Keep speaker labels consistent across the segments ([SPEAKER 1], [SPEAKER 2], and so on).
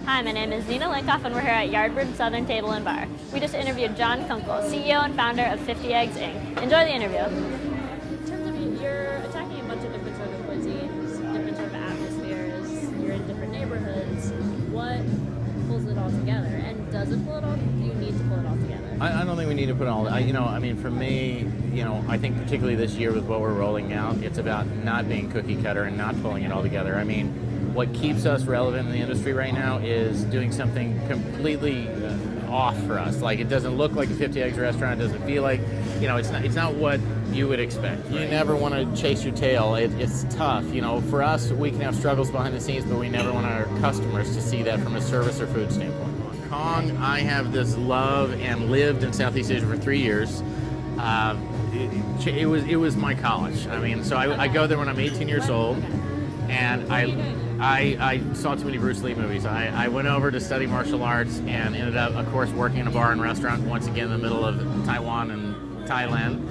[SPEAKER 1] Hi, my name is Nina Linkoff, and we're here at Yardbird Southern Table and Bar. We just interviewed John Kunkel, CEO and founder of 50 Eggs, Inc. Enjoy the interview. In terms of, you're attacking a bunch of different sort of cuisines, different sort of atmospheres, you're in different neighborhoods. What pulls it all together? And does it pull it all? Do you need to pull it all together?
[SPEAKER 2] I don't think we need to put it all. For me, I think particularly this year with what we're rolling out, it's about not being cookie cutter and not pulling it all together. What keeps us relevant in the industry right now is doing something completely off for us. Like, it doesn't look like a 50 Eggs restaurant. It doesn't feel like, it's not what you would expect. You never want to chase your tail. It's tough. For us, we can have struggles behind the scenes, but we never want our customers to see that from a service or food standpoint. Kong, I have this love and lived in Southeast Asia for 3 years. It was my college. So I go there when I'm 18 years old, and I saw too many Bruce Lee movies. I went over to study martial arts and ended up, of course, working in a bar and restaurant once again in the middle of Taiwan and Thailand.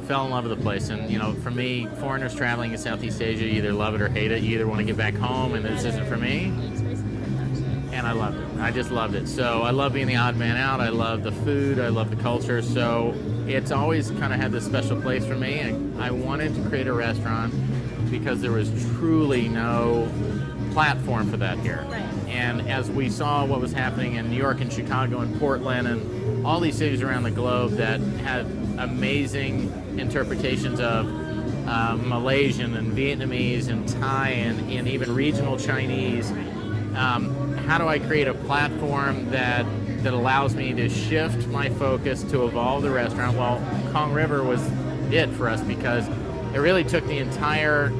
[SPEAKER 2] Fell in love with the place, and for me, foreigners traveling in Southeast Asia, you either love it or hate it. You either want to get back home and this isn't for me, and I loved it. I just loved it. So I love being the odd man out. I love the food. I love the culture. So it's always kind of had this special place for me, and I wanted to create a restaurant because there was truly no platform for that here.
[SPEAKER 1] Right.
[SPEAKER 2] And as we saw what was happening in New York and Chicago and Portland and all these cities around the globe that had amazing interpretations of Malaysian and Vietnamese and Thai and even regional Chinese, how do I create a platform that allows me to shift my focus to evolve the restaurant? Well, Kong River was it for us because it really took the entire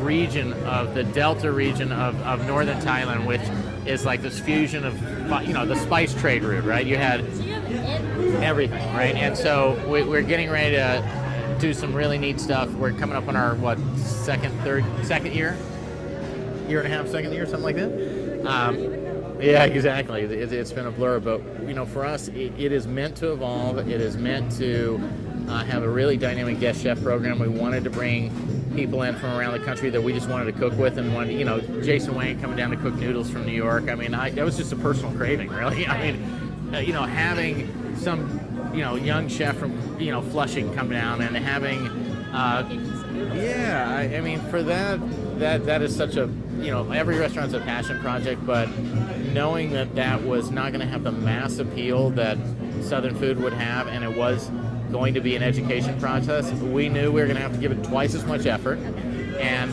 [SPEAKER 2] region of the Delta region of northern Thailand, which is like this fusion of, the spice trade route, right? You had everything, right? And so we're getting ready to do some really neat stuff. We're coming up on our, second year? Year and a half, second year, something like that? Yeah, exactly. It's been a blur, but for us, it is meant to evolve. It is meant to have a really dynamic guest chef program. We wanted to bring people in from around the country that we just wanted to cook with, and Jason Wayne coming down to cook noodles from New York. That was just a personal craving, really. Having some, young chef from, Flushing come down and having, for that is such a, every restaurant's a passion project, but knowing that was not going to have the mass appeal that Southern food would have, and it was going to be an education process, we knew we were going to have to give it twice as much effort, and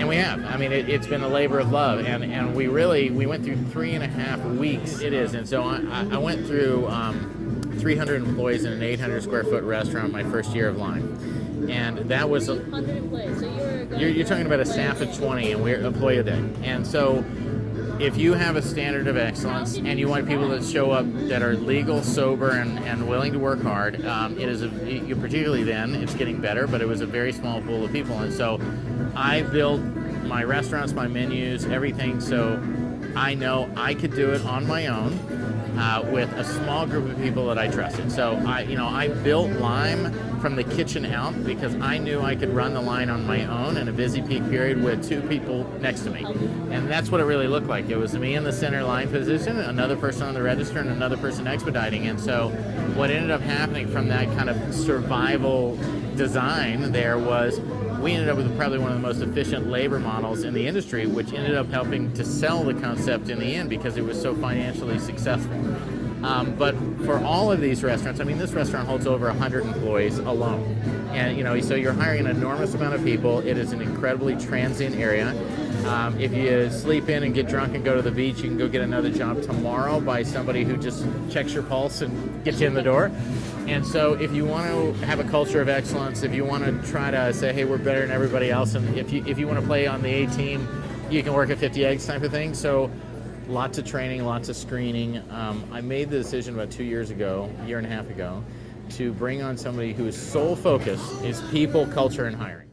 [SPEAKER 2] we have. It's been a labor of love, and we went through 3.5 weeks. It is, and so I went through 300 employees in an 800 square foot restaurant my first year of line, and that was
[SPEAKER 1] 100 employees. So
[SPEAKER 2] you're talking about a staff of 20, and we're employee a day, and so if you have a standard of excellence and you want people that show up that are legal, sober, and willing to work hard, particularly then, it's getting better, but it was a very small pool of people. And so I built my restaurants, my menus, everything, so I know I could do it on my own with a small group of people that I trusted. So I built Lime from the kitchen out because I knew I could run the line on my own in a busy peak period with 2 people next to me. And that's what it really looked like. It was me in the center line position, another person on the register, and another person expediting. And so what ended up happening from that kind of survival design there was we ended up with probably one of the most efficient labor models in the industry, which ended up helping to sell the concept in the end because it was so financially successful. But for all of these restaurants, this restaurant holds over 100 employees alone. And, so you're hiring an enormous amount of people. It is an incredibly transient area. If you sleep in and get drunk and go to the beach, you can go get another job tomorrow by somebody who just checks your pulse and gets you in the door. And so if you want to have a culture of excellence, if you want to try to say, hey, we're better than everybody else, and if you want to play on the A team, you can work at 50 Eggs type of thing. So lots of training, lots of screening. I made the decision about 2 years ago, a year and a half ago, to bring on somebody whose sole focus is people, culture, and hiring.